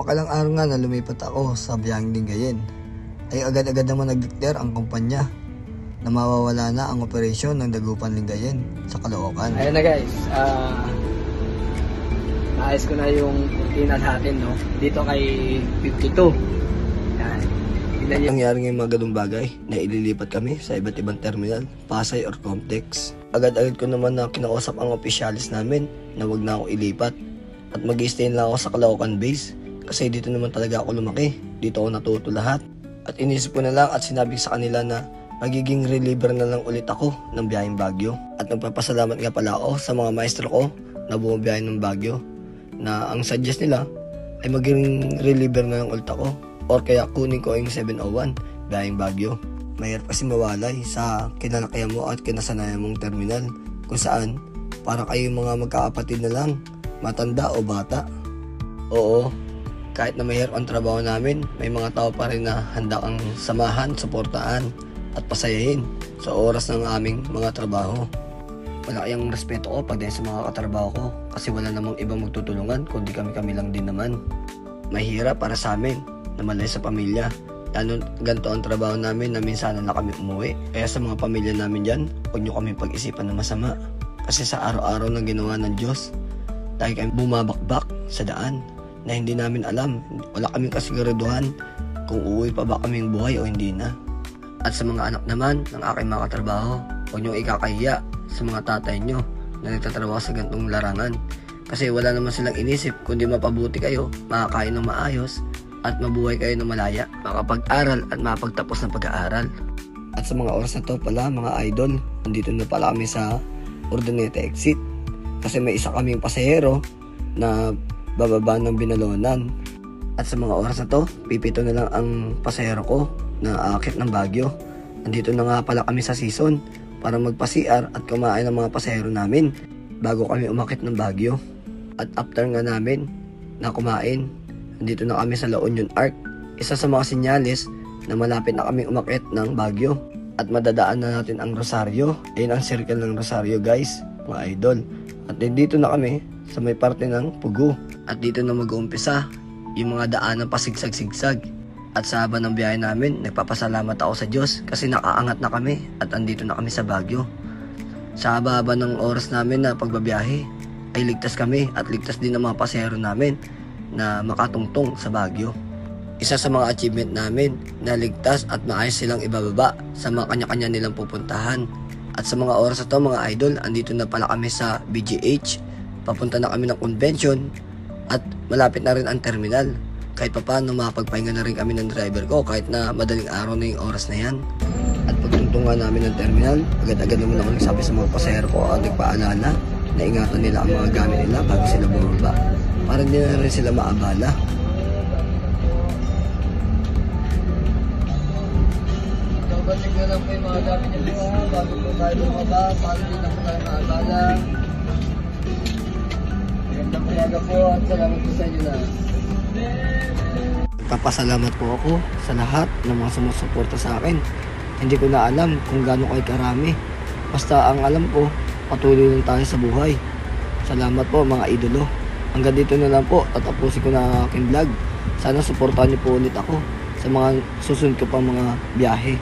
Makalang araw nga na lumipat ako sa biyaheng Lingayen, ay agad-agad naman nag-declare ang kumpanya na mawawala na ang operasyon ng Dagupan Lingayen sa Caloocan. Ayan na guys, naayos ko na yung kurtina natin, no? Dito kay 52. Yan. Nangyari ngayong mga ganung bagay na ililipat kami sa iba't ibang terminal, Pasay or complex. Agad-agad ko naman na kinausap ang opisyalis namin na wag na ako ilipat at mag-i-stay lang ako sa Caloocan base kasi dito naman talaga ako lumaki, dito ako natuto lahat. At inisip ko na lang at sinabi sa kanila na magiging reliever na lang ulit ako ng biyaheng Baguio. At nagpapasalamat nga pala ako sa mga maestro ko na bumabiyahe ng Baguio na ang suggest nila ay magiging reliever na lang ulit ako or kaya kunin ko yung 701 biyaheng Baguio. Mahirap kasi mawalay sa kinalakayan mo at kinasanayan mong terminal kung saan para kayo mga magkakapatid na lang, matanda o bata. Oo, kahit na mahirap ang trabaho namin, may mga tao pa rin na handa kang samahan, suportaan at pasayahin sa oras ng aming mga trabaho. Malaki ang respeto ko pagdating sa mga katrabaho ko kasi wala namang ibang magtutulungan kundi kami lang din naman. Mahirap para sa amin na malay sa pamilya. Lalo ganito ang trabaho namin na minsan na kami umuwi. Kaya sa mga pamilya namin dyan, huwag nyo kami pag-isipan na masama. Kasi sa araw-araw na ginawa ng Diyos, tayo kami bumabakbak sa daan na hindi namin alam. Wala kaming kasiguraduhan kung uuwi pa ba kaming buhay o hindi na. At sa mga anak naman ng aking mga katrabaho, huwag nyo ikakahiya sa mga tatay nyo na nagtatrabaho sa ganitong larangan. Kasi wala naman silang inisip kundi mapabuti kayo, makakain ng maayos, at mabuhay kayo ng malaya, makapag-aral at mapagtapos ng pag-aaral. At sa mga oras na to pala mga idol, nandito na pala kami sa Urdaneta exit. Kasi may isa kaming pasahero na bababa ng Binalonan. At sa mga oras na to, pipito na lang ang pasahero ko na aakit ng Baguio. Nandito na nga pala kami sa season para magpa-CR at kumain ng mga pasahero namin bago kami umakit ng Baguio. At after nga namin na kumain, nandito na kami sa La Union Arc, isa sa mga sinyalis na malapit na kami umakit ng Baguio. At madadaan na natin ang Rosario. Ayun ang circle ng Rosario guys, mga idol. At dito na kami sa may parte ng Pugu. At dito na mag-uumpisa yung mga daan ng pasigsag-sigsag. At sa haba ng biyahe namin, nagpapasalamat ako sa Diyos kasi nakaangat na kami at andito na kami sa Baguio. Sa haba ng oras namin na pagbabiyahe, ay ligtas kami at ligtas din ang mga pasahero namin na makatungtong sa Baguio. Isa sa mga achievement namin na ligtas at maayos silang ibababa sa mga kanya-kanya nilang pupuntahan. At sa mga oras na to mga idol, andito na pala kami sa BGH. Papunta na kami ng convention at malapit na rin ang terminal. Kahit pa paano makapagpahinga na rin kami ng driver ko kahit na madaling araw na yung oras na yan. At pagtungtungan namin ng terminal, agad-agad naman ako nagsabi sa mga pasahero ko at nagpaalala na ingatan nila ang mga gamit nila bago sila bumaba para hindi na rin sila maabala. Batik na lang po yung mga gamit nyo bago po tayo bumaba para hindi na po tayo maabala. Magandang umaga po at salamat po sa inyo na. Nagpapasalamat po ako sa lahat ng mga sumusuporta sa akin. Hindi ko na alam kung gaano kayo karami. Basta ang alam ko, patuloy lang tayo sa buhay. Salamat po mga idolo. Hanggang dito na lang po, tatapusin ko na aking vlog. Sana suportahan niyo po ulit ako sa mga susunod ko pang mga biyahe.